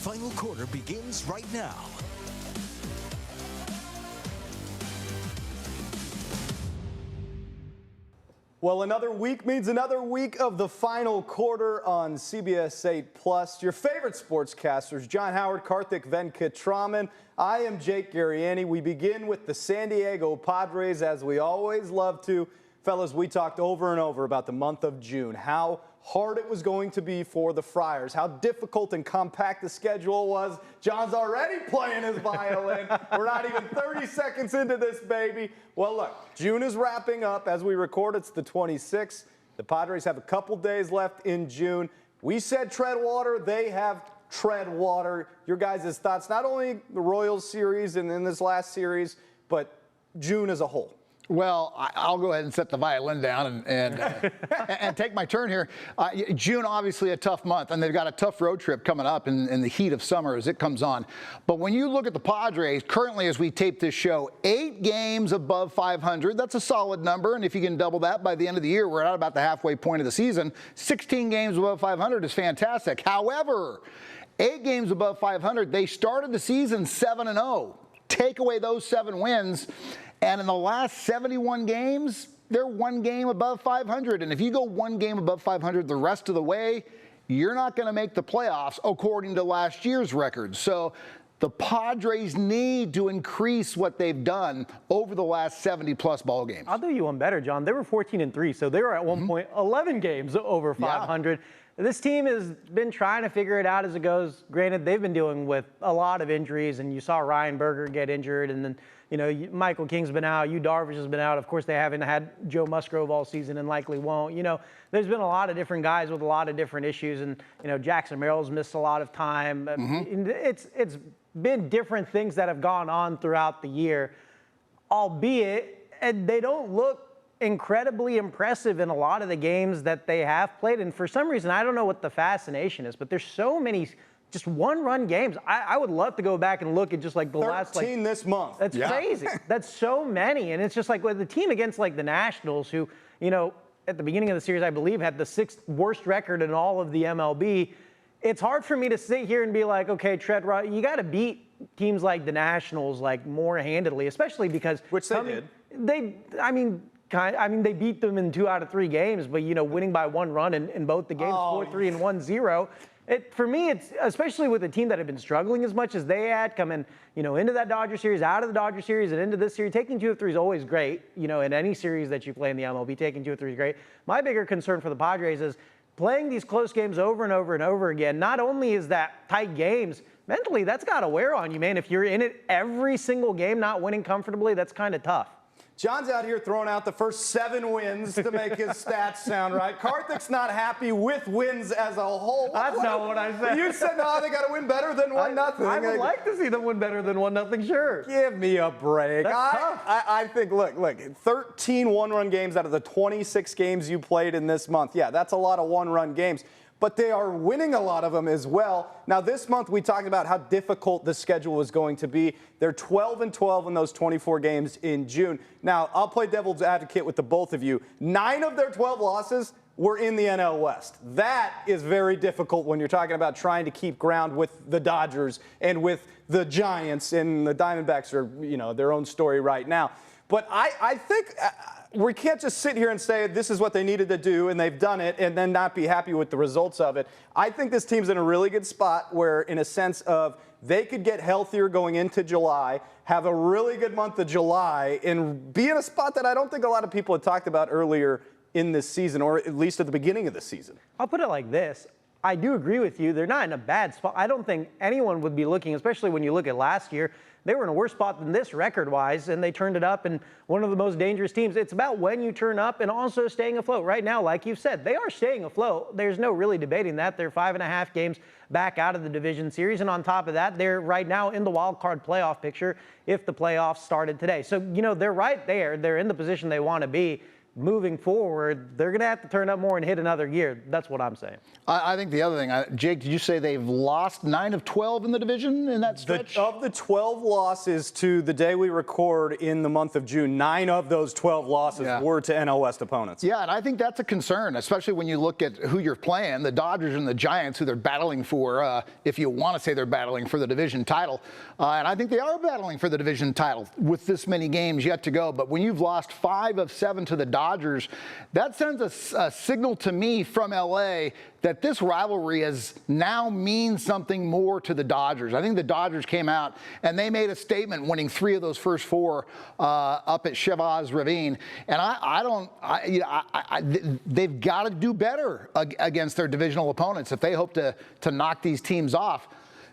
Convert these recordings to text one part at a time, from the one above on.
final quarter begins right now. Well, another week means another week of the final quarter on CBS 8+. Your favorite sportscasters, John Howard, Karthik Venkatraman. I am Jake Garriani. We begin with the San Diego Padres, as we always love to. Fellas, we talked over and over about the month of June, how hard it was going to be for the Friars, how difficult and compact the schedule was. John's already playing his violin. We're not even 30 seconds into this, baby. Well, look, June is wrapping up. As we record, it's the 26th. The Padres have a couple days left in June. We said tread water. They have tread water. Your guys' thoughts, not only the Royals series and in this last series, but June as a whole. Well, I'll go ahead and set the violin down and take my turn here. June, obviously a tough month, and they've got a tough road trip coming up in the heat of summer as it comes on. But when you look at the Padres, currently as we tape this show, 8 games above 500. That's a solid number, and if you can double that by the end of the year, we're at about the halfway point of the season. 16 games above 500 is fantastic. However, 8 games above 500, they started the season 7-0. Take away those 7 wins, and in the last 71 games, they're 1 game above 500. And if you go 1 game above 500 the rest of the way, you're not going to make the playoffs according to last year's record. So the Padres need to increase what they've done over the last 70-plus ball games. I'll do you one better, John. They were 14-3, so they were at one point 11 games over 500. Yeah. This team has been trying to figure it out as it goes. Granted, they've been dealing with a lot of injuries, and you saw Ryan Berger get injured, and then Michael King's been out, Darvish has been out. Of course, they haven't had Joe Musgrove all season and likely won't. There's been a lot of different guys with a lot of different issues, and Jackson Merrill's missed a lot of time. It's been different things that have gone on throughout the year, albeit and they don't look incredibly impressive in a lot of the games that they have played. And for some reason, I don't know what the fascination is, but there's so many just one-run games. I would love to go back and look at just like the last 13 this month. That's crazy. That's so many, and it's just like with the team against like the Nationals, who at the beginning of the series I believe had the 6th worst record in all of the MLB. It's hard for me to sit here and be like, okay, tread right. You got to beat teams like the Nationals like more handedly, especially because which they did. They beat them in 2 out of 3 games, but winning by 1 run in both the games, 4-3 and 1-0. For me, it's especially with a team that had been struggling as much as they had coming, into that Dodger series, out of the Dodger series, and into this series. Taking 2 of 3 is always great. In any series that you play in the MLB, taking 2 of 3 is great. My bigger concern for the Padres is playing these close games over and over and over again. Not only is that tight games, mentally that's got to wear on you, man. If you're in it every single game, not winning comfortably, that's kind of tough. John's out here throwing out the first 7 wins to make his stats sound right. Karthik's not happy with wins as a whole. That's not what I said. You said, no, they got to win better than 1-0. I would like to see them win better than 1-0, sure. Give me a break. That's tough. I think, look, 13 one-run games out of the 26 games you played in this month. Yeah, that's a lot of one-run games. But they are winning a lot of them as well. Now, this month we talked about how difficult the schedule was going to be. They're 12-12 in those 24 games in June. Now, I'll play devil's advocate with the both of you. 9 of their 12 losses were in the NL West. That is very difficult when you're talking about trying to keep ground with the Dodgers and with the Giants, and the Diamondbacks are, their own story right now. But I think we can't just sit here and say this is what they needed to do and they've done it and then not be happy with the results of it. I think this team's in a really good spot where, in a sense of, they could get healthier going into July, have a really good month of July, and be in a spot that I don't think a lot of people had talked about earlier in this season, or at least at the beginning of the season. I'll put it like this. I do agree with you. They're not in a bad spot. I don't think anyone would be looking, especially when you look at last year, they were in a worse spot than this record-wise, and they turned it up, and one of the most dangerous teams. It's about when you turn up and also staying afloat. Right now, like you've said, they are staying afloat. There's no really debating that. They're 5.5 games back out of the division series, and on top of that, they're right now in the wild card playoff picture if the playoffs started today. So, they're right there. They're in the position they want to be. moving forward, they're going to have to turn up more and hit another gear. That's what I'm saying. I think the other thing, Jake, did you say they've lost 9 of 12 in the division in that stretch? Of the 12 losses to the day we record in the month of June, 9 of those 12 losses were to NL West opponents. Yeah, and I think that's a concern, especially when you look at who you're playing, the Dodgers and the Giants, who they're battling for, if you want to say they're battling for the division title. And I think they are battling for the division title with this many games yet to go. But when you've lost 5 of 7 to the Dodgers, that sends a signal to me from LA that this rivalry now means something more to the Dodgers. I think the Dodgers came out and they made a statement winning 3 of those first 4 up at Chivas Ravine. And they've got to do better against their divisional opponents if they hope to knock these teams off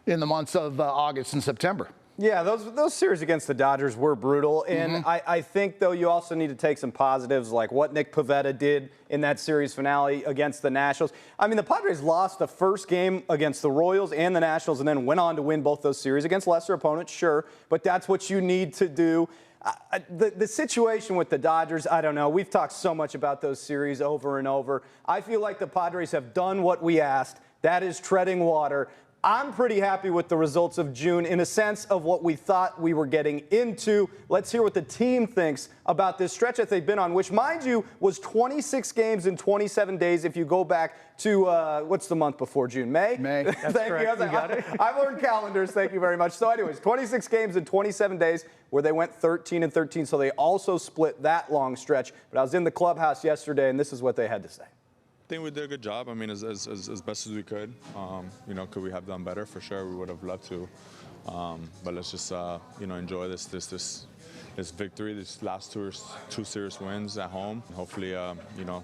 in the months of August and September. Yeah, those series against the Dodgers were brutal. And I think, though, you also need to take some positives, like what Nick Pivetta did in that series finale against the Nationals. I mean, the Padres lost the first game against the Royals and the Nationals and then went on to win both those series against lesser opponents, sure. But that's what you need to do. The situation with the Dodgers, I don't know. We've talked so much about those series over and over. I feel like the Padres have done what we asked. That is treading water. I'm pretty happy with the results of June in a sense of what we thought we were getting into. Let's hear what the team thinks about this stretch that they've been on, which, mind you, was 26 games in 27 days if you go back to, what's the month before June? May? May. That's correct. You got it. I've learned calendars. Thank you very much. So anyways, 26 games in 27 days where they went 13-13, so they also split that long stretch. But I was in the clubhouse yesterday, and this is what they had to say. I think we did a good job. I mean, as best as we could. You know, could we have done better? For sure, we would have loved to. But let's just you know, enjoy this victory, these last two series wins at home. Hopefully, you know,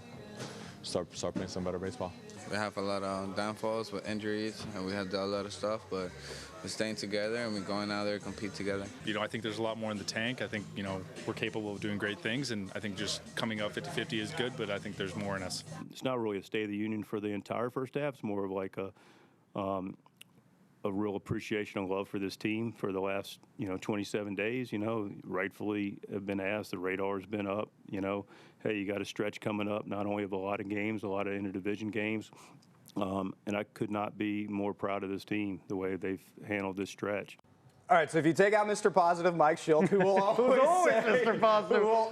start playing some better baseball. We have a lot of downfalls with injuries, and we had a lot of stuff, but we're staying together and we're going out there to compete together. You know, I think there's a lot more in the tank. I think, you know, we're capable of doing great things, and I think just coming out 50-50 is good, but I think there's more in us. It's not really a State of the Union for the entire first half. It's more of like a real appreciation and love for this team for the last, 27 days. Rightfully have been asked. The radar's been up. Hey, you got a stretch coming up, not only of a lot of games, a lot of interdivision games. And I could not be more proud of this team, the way they've handled this stretch. All right, so if you take out Mr. Positive, Mike Schilt, who will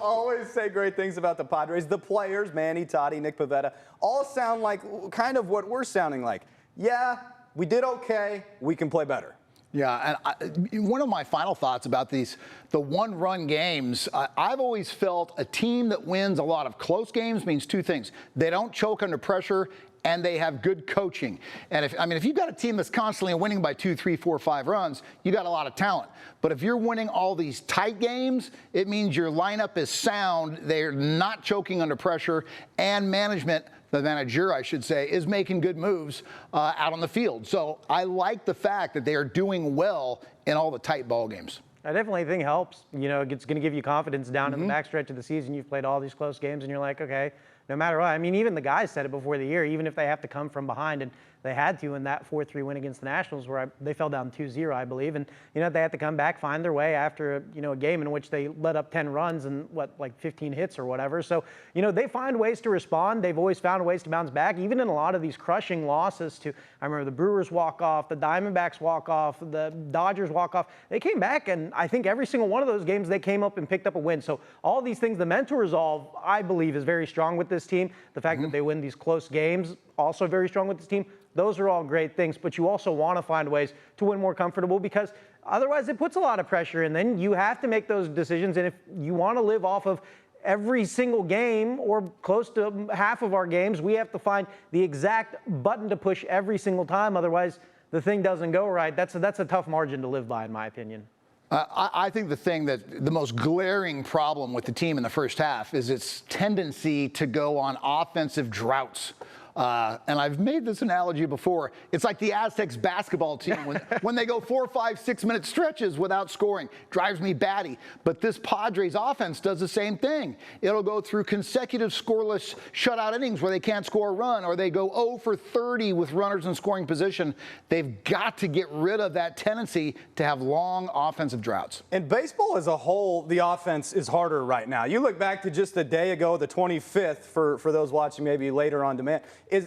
always say great things about the Padres, the players, Manny, Toddy, Nick Pivetta, all sound like kind of what we're sounding like. Yeah, we did okay. We can play better. Yeah, and one of my final thoughts about the one-run games, I've always felt a team that wins a lot of close games means 2 things. They don't choke under pressure, and they have good coaching. And if you've got a team that's constantly winning by 2, 3, 4, 5 runs, you got a lot of talent. But if you're winning all these tight games, it means your lineup is sound. They're not choking under pressure, and management, the manager, I should say, is making good moves out on the field. So I like the fact that they are doing well in all the tight ball games. I definitely think helps. It's going to give you confidence down in the backstretch of the season. You've played all these close games, and you're like, okay, no matter what. I mean, even the guys said it before the year, even if they have to come from behind, and they had to in that 4-3 win against the Nationals where they fell down 2-0, I believe. And, they had to come back, find their way after, a game in which they let up 10 runs and, 15 hits or whatever. So, they find ways to respond. They've always found ways to bounce back, even in a lot of these crushing losses to, I remember the Brewers walk off, the Diamondbacks walk off, the Dodgers walk off. They came back, and I think every single one of those games they came up and picked up a win. So all these things, the mental resolve, I believe, is very strong with this team. The fact that they win these close games, also very strong with this team. Those are all great things, but you also want to find ways to win more comfortable, because otherwise it puts a lot of pressure, and then you have to make those decisions. And if you want to live off of every single game or close to half of our games, we have to find the exact button to push every single time. Otherwise, the thing doesn't go right. That's a tough margin to live by, in my opinion. I think the most glaring problem with the team in the first half is its tendency to go on offensive droughts. And I've made this analogy before. It's like the Aztecs basketball team when they go 4, 5, 6-minute stretches without scoring. Drives me batty. But this Padres offense does the same thing. It'll go through consecutive scoreless shutout innings where they can't score a run, or they go 0 for 30 with runners in scoring position. They've got to get rid of that tendency to have long offensive droughts. In baseball as a whole, the offense is harder right now. You look back to just a day ago, the 25th, for those watching maybe later on demand,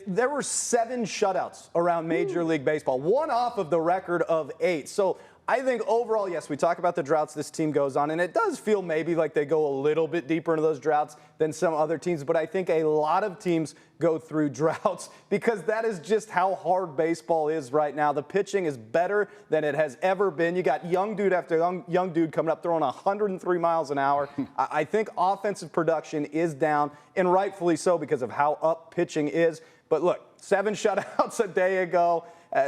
there were 7 shutouts around Major League Baseball, one off of the record of 8. So I think overall, yes, we talk about the droughts this team goes on, and it does feel maybe like they go a little bit deeper into those droughts than some other teams, but I think a lot of teams go through droughts because that is just how hard baseball is right now. The pitching is better than it has ever been. You got young dude after young dude coming up throwing 103 miles an hour. I think offensive production is down, and rightfully so because of how up pitching is. But look, 7 shutouts a day ago.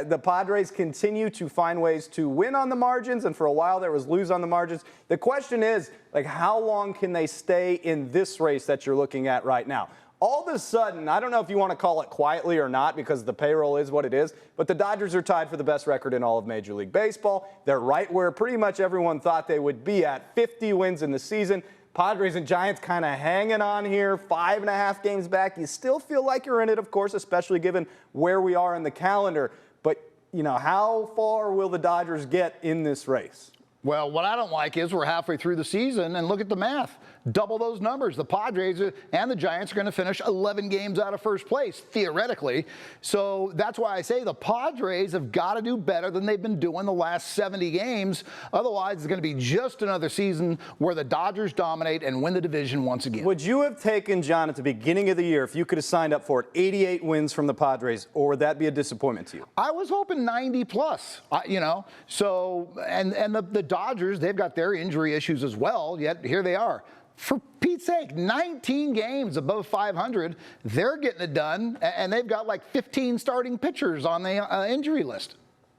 The Padres continue to find ways to win on the margins, and for a while there was lose on the margins. The question is, like, how long can they stay in this race that you're looking at right now? All of a sudden, I don't know if you want to call it quietly or not because the payroll is what it is, but the Dodgers are tied for the best record in all of Major League Baseball. They're right where pretty much everyone thought they would be at, 50 wins in the season. Padres and Giants kind of hanging on here, 5.5 games back. You still feel like you're in it, of course, especially given where we are in the calendar. But, you know, how far will the Dodgers get in this race? Well, what I don't like is we're halfway through the season, and look at the math. Double those numbers. The Padres and the Giants are going to finish 11 games out of first place, theoretically. So that's why I say the Padres have got to do better than they've been doing the last 70 games. Otherwise, it's going to be just another season where the Dodgers dominate and win the division once again. Would you have taken, John, at the beginning of the year, if you could have signed up for it, 88 wins from the Padres, or would that be a disappointment to you? I was hoping 90 plus, you know. So, and the Dodgers, they've got their injury issues as well, yet here they are. For Pete's sake, 19 games above 500, they're getting it done, and they've got like 15 starting pitchers on the injury list.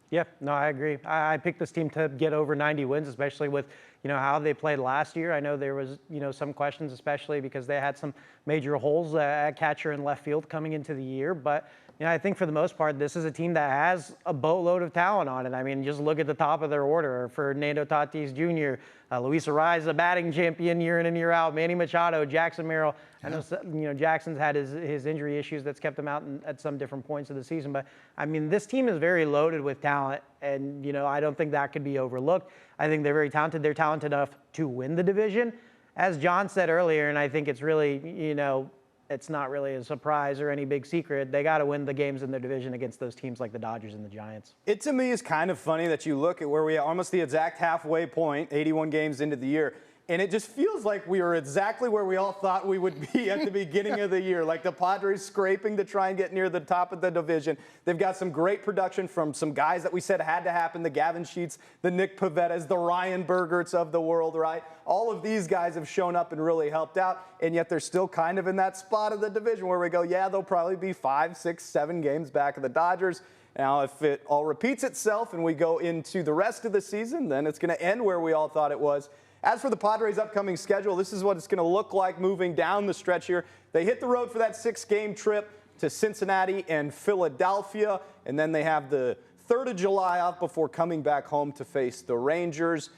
Yeah, no, I agree. I picked this team to get over 90 wins, especially with, you know, how they played last year. I know there was, you know, some questions, especially because they had some major holes at catcher and left field coming into the year. But, you know, I think for the most part, this is a team that has a boatload of talent on it. I mean, just look at the top of their order. Fernando Tatis Jr., Luis Arraez, a batting champion year in and year out, Manny Machado, Jackson Merrill. I know, you know, Jackson's had his injury issues that's kept him out at some different points of the season. But, I mean, this team is very loaded with talent, and, you know, I don't think that could be overlooked. I think they're very talented. They're talented enough to win the division. As John said earlier, and I think it's really, you know, it's not really a surprise or any big secret. They got to win the games in their division against those teams like the Dodgers and the Giants. It, to me, is kind of funny that you look at where we are, almost the exact halfway point, 81 games into the year, and it just feels like we are exactly where we all thought we would be at the beginning of the year, like the Padres scraping to try and get near the top of the division. They've got some great production from some guys that we said had to happen, the Gavin Sheets, the Nick Pavettas, the Ryan Bergerts of the world, right? All of these guys have shown up and really helped out, and yet they're still kind of in that spot of the division where we go, yeah, they'll probably be 5, 6, 7 games back of the Dodgers. Now, if it all repeats itself and we go into the rest of the season, then it's going to end where we all thought it was. As for the Padres' upcoming schedule, this is what it's going to look like moving down the stretch here. They hit the road for that 6-game trip to Cincinnati and Philadelphia, and then they have the 3rd of July off before coming back home to face the Rangers.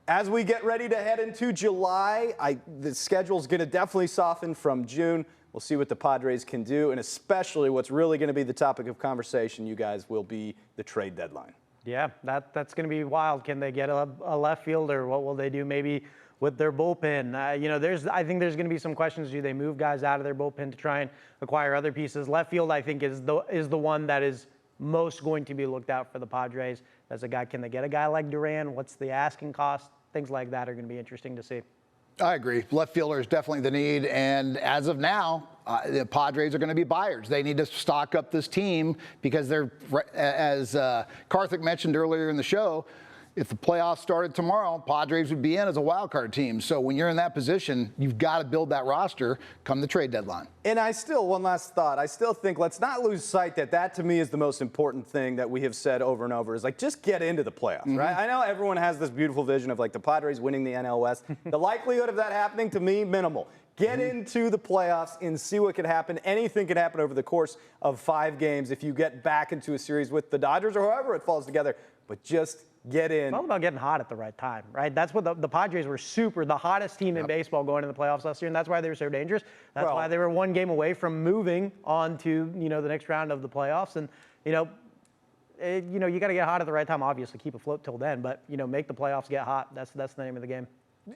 As we get ready to head into July, the schedule's going to definitely soften from June. We'll see what the Padres can do, and especially what's really going to be the topic of conversation, you guys, will be the trade deadline. Yeah, that's going to be wild. Can they get a left fielder? What will they do maybe with their bullpen? You know, I think there's going to be some questions. Do they move guys out of their bullpen to try and acquire other pieces? Left field, I think, is the one that is most going to be looked out for the Padres. As a guy, can they get a guy like Duran? What's the asking cost? Things like that are going to be interesting to see. I agree. Left fielder is definitely the need, and as of now, the Padres are going to be buyers. They need to stock up this team because they're, as Karthik mentioned earlier in the show, if the playoffs started tomorrow, Padres would be in as a wild card team. So when you're in that position, you've got to build that roster come the trade deadline. And one last thought, I still think let's not lose sight that to me is the most important thing that we have said over and over is like just get into the playoffs, right? I know everyone has this beautiful vision of like the Padres winning the NL West. The likelihood of that happening to me, minimal. get into the playoffs and see what could happen. Anything can happen over the course of 5 games if you get back into a series with the Dodgers or however it falls together. But just get in. It's all about getting hot at the right time, right? That's what the Padres were the hottest team in baseball going into the playoffs last year, and that's why they were so dangerous. That's why they were 1 game away from moving on to, the next round of the playoffs. And, you got to get hot at the right time, obviously, keep afloat till then, but, make the playoffs get hot. That's the name of the game.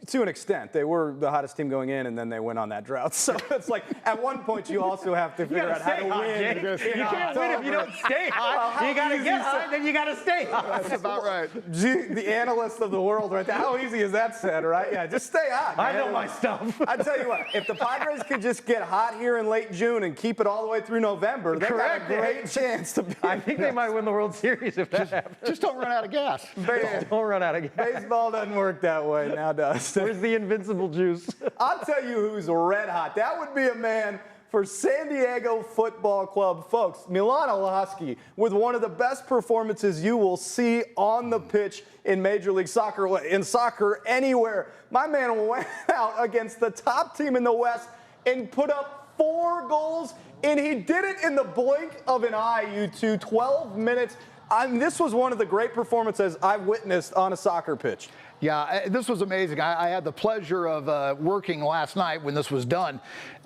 To an extent, they were the hottest team going in, and then they went on that drought. So it's like at one point you also have to figure out how to win. You can't win if you don't stay hot. You got to get hot, then you got to stay hot. That's about right. Gee, the analyst of the world right there. How easy is that said, right? Yeah, just stay hot. I know my stuff. I tell you what, if the Padres could just get hot here in late June and keep it all the way through November, they got a great chance to be. I think they might win the World Series if that happens. Just don't run out of gas. Don't run out of gas. Baseball doesn't work that way now, does it? Where's the invincible juice? I'll tell you who's red hot. That would be a man for San Diego Football Club. Folks, Milan Olaski with one of the best performances you will see on the pitch in Major League Soccer, in soccer anywhere. My man went out against the top team in the West and put up 4 goals, and he did it in the blink of an eye, you two. 12 minutes. This was one of the great performances I've witnessed on a soccer pitch. Yeah, this was amazing. I had the pleasure of working last night when this was done.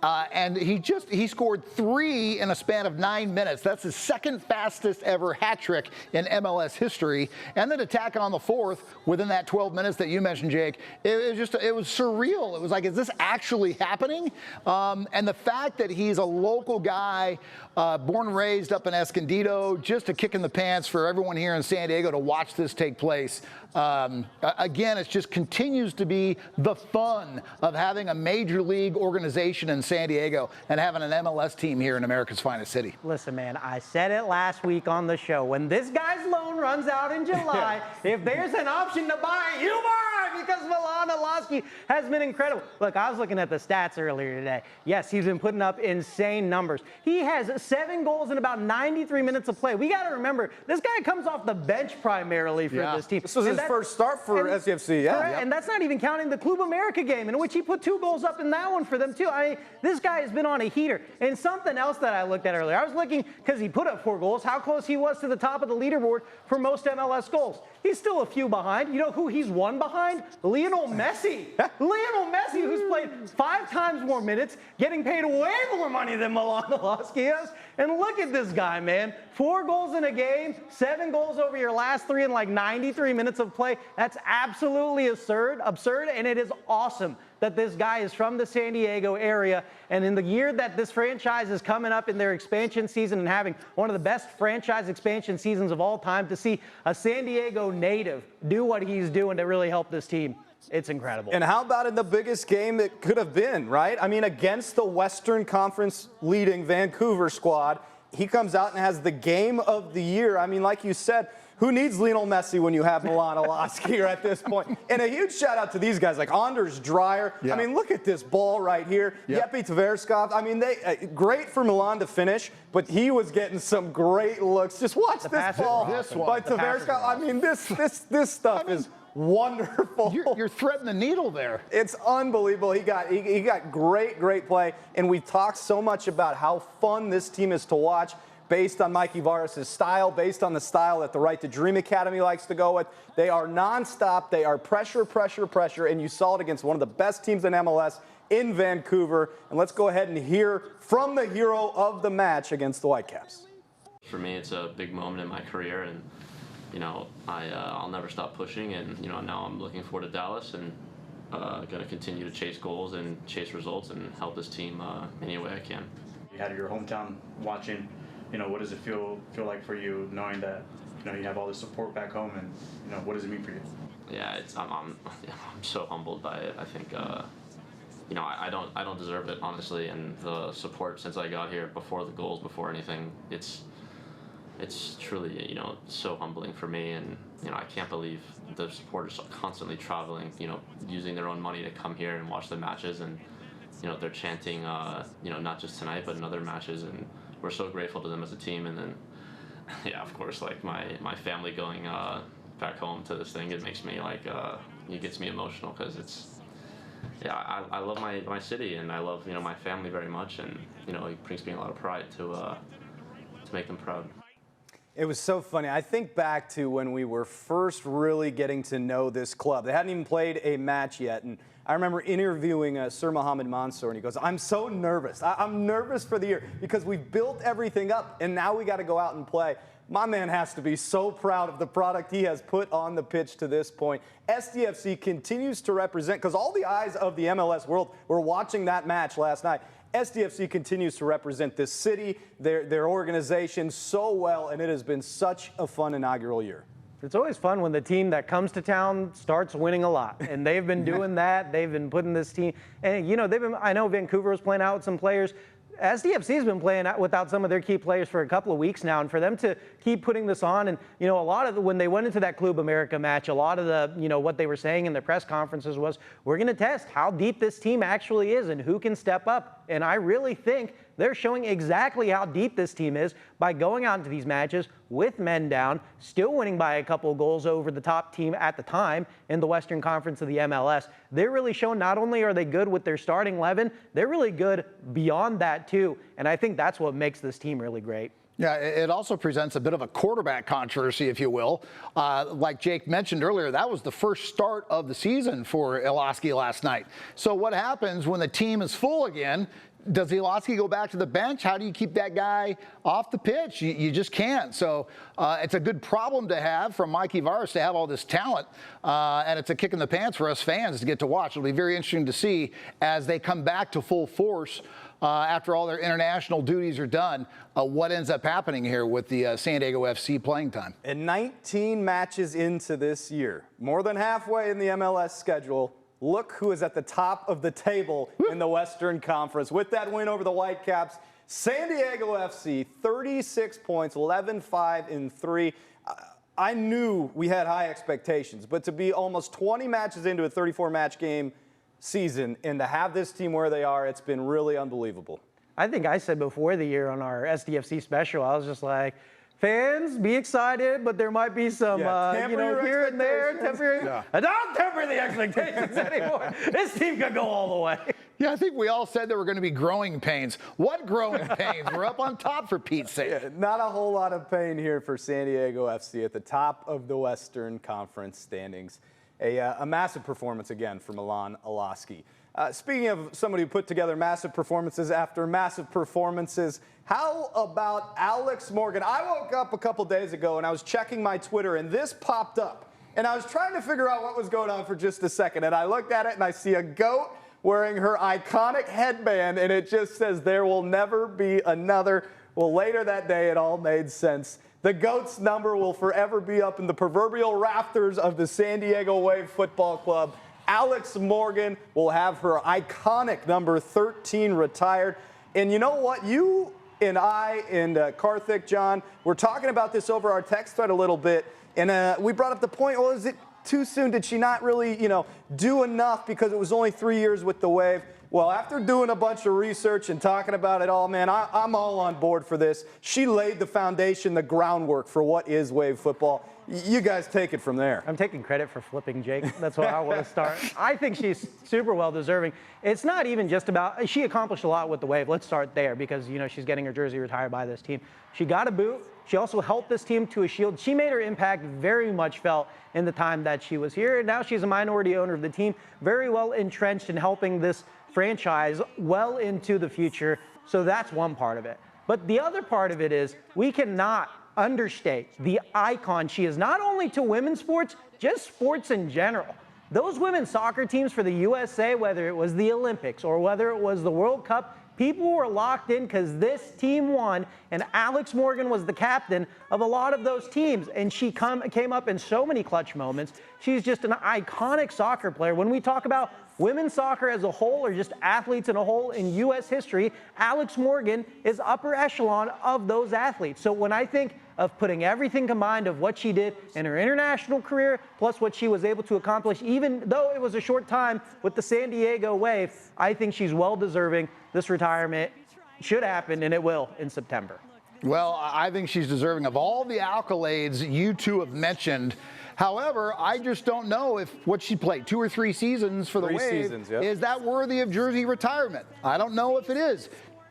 And he scored 3 in a span of 9 minutes. That's his 2nd fastest ever hat trick in MLS history. And then attacking on the 4th within that 12 minutes that you mentioned, Jake, it was surreal. It was like, is this actually happening? And the fact that he's a local guy, born and raised up in Escondido, just a kick in the pants for everyone here in San Diego to watch this take place. Again, it just continues to be the fun of having a major league organization in San Diego and having an MLS team here in America's finest city. Listen, man, I said it last week on the show. When this guy's loan runs out in July, if there's an option to buy, you buy, because Milan Olaski has been incredible. Look, I was looking at the stats earlier today. Yes, he's been putting up insane numbers. He has 7 goals in about 93 minutes of play. We got to remember, this guy comes off the bench primarily for this team. This was his first start for SDFC, yeah. And that's not even counting the Club America game, in which he put 2 goals up in that one for them, too. This guy has been on a heater. And something else that I looked at earlier, I was looking, because he put up 4 goals, how close he was to the top of the leaderboard for most MLS goals. He's still a few behind. You know who he's 1 behind? Lionel Messi. Lionel Messi, who's played 5 times more minutes, getting paid way more money than Milan Olaski is. And look at this guy, man. 4 goals in a game, 7 goals over your last 3 in like 93 minutes of play. That's absolutely absurd, and it is awesome that this guy is from the San Diego area. And in the year that this franchise is coming up in their expansion season and having one of the best franchise expansion seasons of all time, to see a San Diego native do what he's doing to really help this team, it's incredible. And how about in the biggest game it could have been, right? I mean, against the Western Conference leading Vancouver squad, he comes out and has the game of the year. I mean, like you said, who needs Lionel Messi when you have Milan Olaski here at this point? And a huge shout out to these guys like Anders Dreyer. I mean, look at this ball right here. Yepi Tverskov. I mean, great for Milan to finish, but he was getting some great looks. Just watch this ball by Tverskov. I mean, this stuff is wonderful. You're threading the needle there. It's unbelievable. He got great play, and we talked so much about how fun this team is to watch, based on Mikey Varas' style, based on the style that the Right to Dream Academy likes to go with. They are nonstop. They are pressure, and you saw it against one of the best teams in MLS in Vancouver. And let's go ahead and hear from the hero of the match against the Whitecaps. For me, it's a big moment in my career, and I'll never stop pushing. And now I'm looking forward to Dallas, and going to continue to chase goals and chase results and help this team any way I can. You had your hometown watching. What does it feel like for you, knowing that you have all this support back home, and what does it mean for you? Yeah, I'm so humbled by it. I think I don't deserve it, honestly, and the support since I got here, before the goals, before anything, it's truly so humbling for me. And I can't believe the supporters are constantly traveling, using their own money to come here and watch the matches, and they're chanting not just tonight but in other matches, and we're so grateful to them as a team. And then of course, like my family going back home to this thing, it makes me it gets me emotional, because yeah, I love my city, and I love my family very much, and it brings me a lot of pride to make them proud. It was so funny. I think back to when we were first really getting to know this club. They hadn't even played a match yet, and I remember interviewing Sir Mohammed Mansour, and he goes, I'm so nervous. I'm nervous for the year because we've built everything up, and now we got to go out and play. My man has to be so proud of the product he has put on the pitch to this point. SDFC continues to represent, because all the eyes of the MLS world were watching that match last night. SDFC continues to represent this city, their organization so well, and it has been such a fun inaugural year. It's always fun when the team that comes to town starts winning a lot, and they've been doing that. They've been putting this team, and I know Vancouver was playing out with some players. SDFC has been playing out without some of their key players for a couple of weeks now, and for them to keep putting this on, and a lot of when they went into that Club America match, a lot of the what they were saying in their press conferences was, we're going to test how deep this team actually is and who can step up. And I really think they're showing exactly how deep this team is by going out into these matches with men down, still winning by a couple of goals over the top team at the time in the Western Conference of the MLS. They're really showing not only are they good with their starting 11, they're really good beyond that too. And I think that's what makes this team really great. Yeah, it also presents a bit of a quarterback controversy, if you will. Like Jake mentioned earlier, that was the first start of the season for Ilosky last night. So what happens when the team is full again? Does Ilosky go back to the bench? How do you keep that guy off the pitch? You just can't. So it's a good problem to have from Mikey Varas to have all this talent, and it's a kick in the pants for us fans to get to watch. It'll be very interesting to see as they come back to full force after all their international duties are done, what ends up happening here with the San Diego FC playing time. And 19 matches into this year, more than halfway in the MLS schedule. Look who is at the top of the table in the Western Conference. With that win over the Whitecaps, San Diego FC, 36 points, 11-5-3. I knew we had high expectations, but to be almost 20 matches into a 34-match game season and to have this team where they are, it's been really unbelievable. I think I said before the year on our SDFC special, I was just like, fans, be excited, but there might be some, here and there, temporary. Yeah. Don't temper the expectations anymore. This team could go all the way. Yeah, I think we all said there were going to be growing pains. What growing pains? We're up on top, for Pete's sake. Yeah, not a whole lot of pain here for San Diego FC at the top of the Western Conference standings. A massive performance again for Milan Ilosky. Speaking of somebody who put together massive performances after massive performances, how about Alex Morgan? I woke up a couple days ago and I was checking my Twitter and this popped up. And I was trying to figure out what was going on for just a second. And I looked at it and I see a goat wearing her iconic headband and it just says, there will never be another. Well, later that day it all made sense. The GOAT's number will forever be up in the proverbial rafters of the San Diego Wave Football Club. Alex Morgan will have her iconic number 13 retired. And you know what? You and I and Karthik, John, we're talking about this over our text thread a little bit. And we brought up the point, well, is it too soon? Did she not really, do enough because it was only 3 years with the Wave? Well, after doing a bunch of research and talking about it all, man, I'm all on board for this. She laid the foundation, the groundwork for what is Wave football. You guys take it from there. I'm taking credit for flipping Jake. That's where I want to start. I think she's super well deserving. It's not even just about, she accomplished a lot with the Wave. Let's start there because, she's getting her jersey retired by this team. She got a boot. She also helped this team to a shield. She made her impact very much felt in the time that she was here. And now she's a minority owner of the team, very well entrenched in helping this franchise well into the future. So that's one part of it. But the other part of it is we cannot understate the icon she is, not only to women's sports, just sports in general. Those women's soccer teams for the USA, whether it was the Olympics or whether it was the World Cup, people were locked in because this team won, and Alex Morgan was the captain of a lot of those teams, and she came up in so many clutch moments. She's just an iconic soccer player. When we talk about women's soccer as a whole, or just athletes in a whole in U.S. history, Alex Morgan is upper echelon of those athletes. So when I think of putting everything combined of what she did in her international career, plus what she was able to accomplish, even though it was a short time with the San Diego Wave, I think she's well deserving. This retirement should happen, and it will in September. Well, I think she's deserving of all the accolades you two have mentioned However, I just don't know if what she played 2 or 3 seasons for the Wave is that worthy of jersey retirement. I don't know if it is.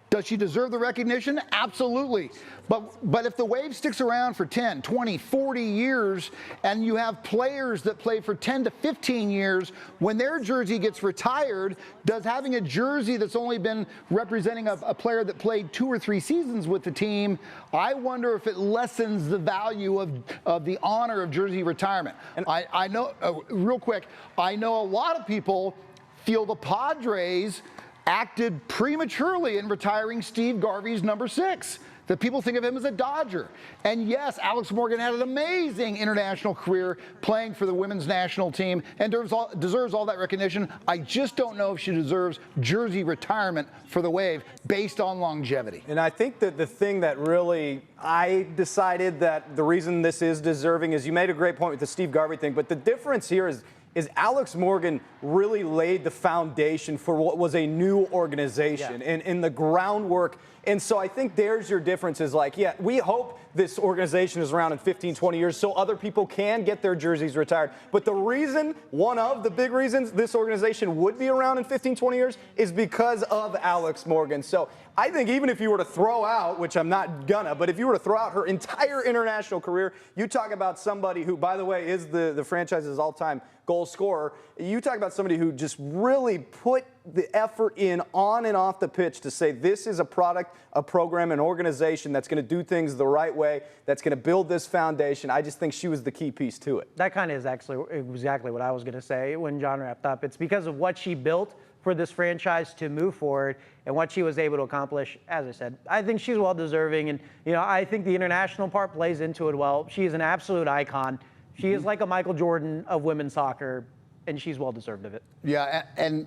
Does she deserve the recognition? Absolutely. But if the Wave sticks around for 10, 20, 40 years, and you have players that play for 10 to 15 years, when their jersey gets retired, does having a jersey that's only been representing a player that played 2 or 3 seasons with the team, I wonder if it lessens the value of the honor of jersey retirement. And I know, real quick, I know a lot of people feel the Padres acted prematurely in retiring Steve Garvey's number 6. That people think of him as a Dodger. And yes, Alex Morgan had an amazing international career playing for the women's national team and deserves all that recognition. I just don't know if she deserves jersey retirement for the Wave based on longevity. And I think that the thing that really I decided that the reason this is deserving is you made a great point with the Steve Garvey thing, but the difference here is Alex Morgan really laid the foundation for what was a new organization and the groundwork. And so I think there's your difference is like, yeah, we hope this organization is around in 15, 20 years so other people can get their jerseys retired. But the reason, one of the big reasons this organization would be around in 15, 20 years is because of Alex Morgan. So I think even if you were to throw out, which I'm not gonna, but if you were to throw out her entire international career, you talk about somebody who, by the way, is the franchise's all-time goal scorer. You talk about somebody who just really put the effort in on and off the pitch to say this is a product, a program, an organization that's going to do things the right way, that's going to build this foundation. I just think she was the key piece to it. That kind of is actually exactly what I was going to say when John wrapped up. It's because of what she built for this franchise to move forward and what she was able to accomplish. As I said, I think she's well deserving, and I think the international part plays into it well. She is an absolute icon. She is like a Michael Jordan of women's soccer, and she's well deserved of it. Yeah, and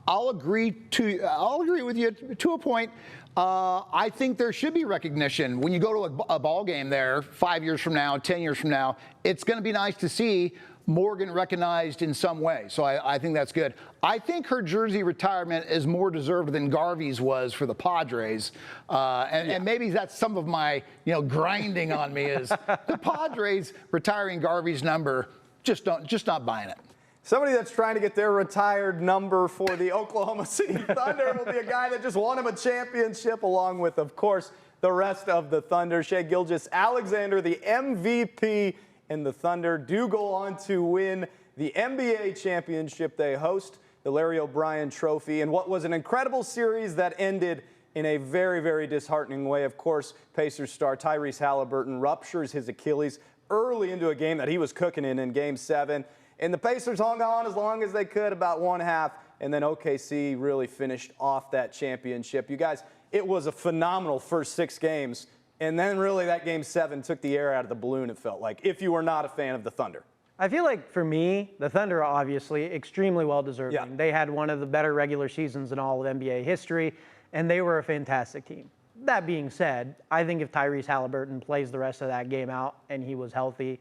I'll agree with you to a point. I think there should be recognition when you go to a ball game there 5 years from now, 10 years from now. It's going to be nice to see Morgan recognized in some way. So I think that's good. I think her jersey retirement is more deserved than Garvey's was for the Padres. And maybe that's some of my, grinding on me is the Padres retiring Garvey's number, just not buying it. Somebody that's trying to get their retired number for the Oklahoma City Thunder will be a guy that just won him a championship along with, of course, the rest of the Thunder. Shai Gilgeous-Alexander, the MVP, and the Thunder do go on to win the NBA championship. They host the Larry O'Brien Trophy in what was an incredible series that ended in a very, very disheartening way. Of course, Pacers star Tyrese Halliburton ruptures his Achilles early into a game that he was cooking in Game 7. And the Pacers hung on as long as they could, about 1/2, and then OKC really finished off that championship. You guys, it was a phenomenal first 6 games. And then really that Game 7 took the air out of the balloon, it felt like, if you were not a fan of the Thunder. I feel like for me, the Thunder are obviously extremely well deserving. Yeah. They had one of the better regular seasons in all of NBA history, and they were a fantastic team. That being said, I think if Tyrese Halliburton plays the rest of that game out and he was healthy,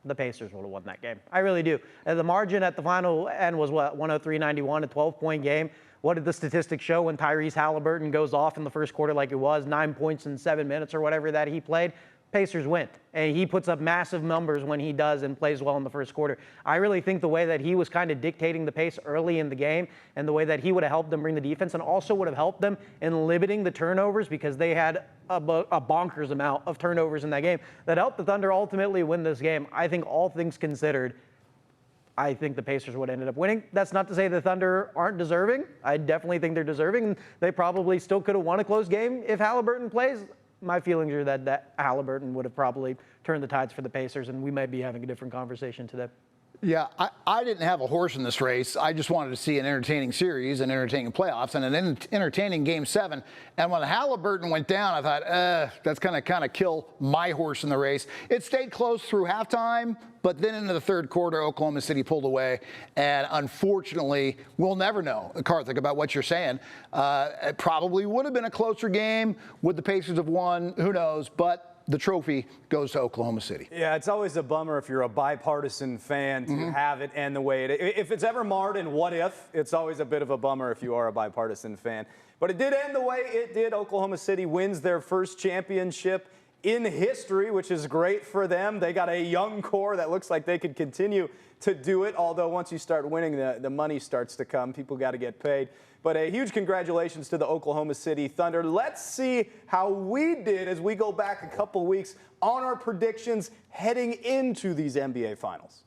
the Pacers would have won that game. I really do. And the margin at the final end was what, 103-91, a 12-point game. What did the statistics show when Tyrese Halliburton goes off in the first quarter like it was, 9 points in 7 minutes or whatever that he played? Pacers win. And he puts up massive numbers when he does and plays well in the first quarter. I really think the way that he was kind of dictating the pace early in the game and the way that he would have helped them bring the defense and also would have helped them in limiting the turnovers because they had a bonkers amount of turnovers in that game that helped the Thunder ultimately win this game. I think all things considered, I think the Pacers would have ended up winning. That's not to say the Thunder aren't deserving. I definitely think they're deserving. They probably still could have won a close game if Halliburton plays. My feelings are that Halliburton would have probably turned the tides for the Pacers, and we might be having a different conversation today. Yeah, I didn't have a horse in this race. I just wanted to see an entertaining series, an entertaining playoffs, and an entertaining Game 7. And when Halliburton went down, I thought, that's going to kind of kill my horse in the race. It stayed close through halftime, but then into the third quarter, Oklahoma City pulled away. And unfortunately, we'll never know, Karthik, about what you're saying. It probably would have been a closer game. Would the Pacers have won? Who knows? But the trophy goes to Oklahoma City. Yeah, it's always a bummer if you're a bipartisan fan to have it end the way it is. If it's ever marred in what if, it's always a bit of a bummer if you are a bipartisan fan. But it did end the way it did. Oklahoma City wins their first championship in history, which is great for them. They got a young core that looks like they could continue to do it, although once you start winning, the money starts to come. People got to get paid. But a huge congratulations to the Oklahoma City Thunder. Let's see how we did as we go back a couple weeks on our predictions heading into these NBA Finals.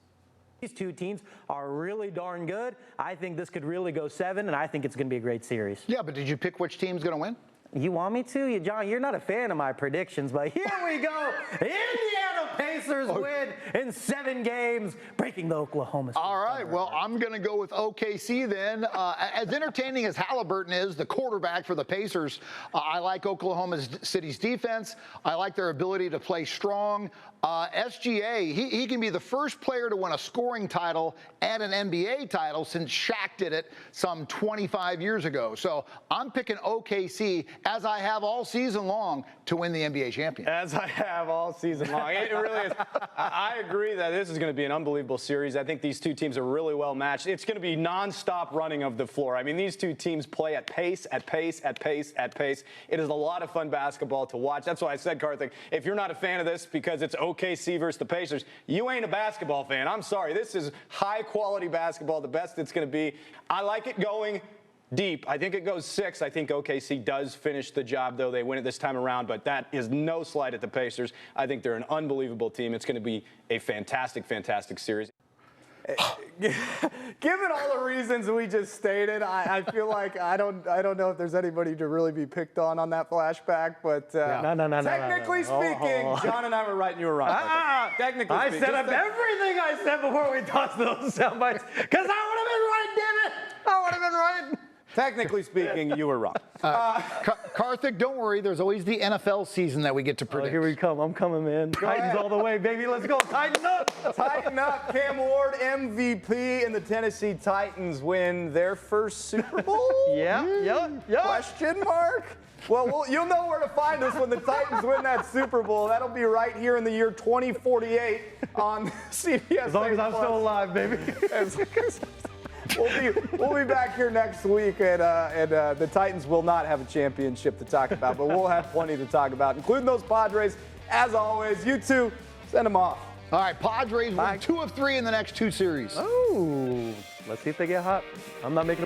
These two teams are really darn good. I think this could really go 7, and I think it's going to be a great series. Yeah, but did you pick which team's going to win? You want me to? John, you're not a fan of my predictions, but here we go. Indiana Pacers win in 7 games, breaking the Oklahoma City. All right, well, I'm going to go with OKC then. As entertaining as Halliburton is, the quarterback for the Pacers, I like Oklahoma City's defense. I like their ability to play strong. SGA, he can be the first player to win a scoring title and an NBA title since Shaq did it some 25 years ago. So I'm picking OKC, as I have all season long, to win the NBA championship. As I have all season long. It really is. I agree that this is going to be an unbelievable series. I think these two teams are really well matched. It's going to be nonstop running of the floor. I mean, these two teams play at pace, at pace, at pace, at pace. It is a lot of fun basketball to watch. That's why I said, Karthik, if you're not a fan of this because it's OKC versus the Pacers, you ain't a basketball fan. I'm sorry. This is high-quality basketball, the best it's going to be. I like it going deep. I think it goes 6. I think OKC does finish the job, though. They win it this time around, but that is no slight at the Pacers. I think they're an unbelievable team. It's going to be a fantastic, fantastic series. Given all the reasons we just stated, I feel like I don't know if there's anybody to really be picked on that flashback, but No. technically speaking, John and I were right and you were wrong. Technically I speaking, set up everything I said before we tossed those sound bites, because I would have been right, damn it! I would have been right. Technically speaking, you were wrong. Karthik, don't worry. There's always the NFL season that we get to predict. Here we come. I'm coming, man. Titans all the way, baby. Let's go. Tighten up. Tighten up. Cam Ward, MVP, and the Tennessee Titans win their first Super Bowl? Yeah. Question mark? Well, you'll know where to find us when the Titans win that Super Bowl. That'll be right here in the year 2048 on CBS. As long as I'm still alive, baby. We'll be back here next week, and the Titans will not have a championship to talk about, but we'll have plenty to talk about, including those Padres. As always, you two, send them off. All right, Padres win 2 of 3 in the next 2 series. Oh, let's see if they get hot. I'm not making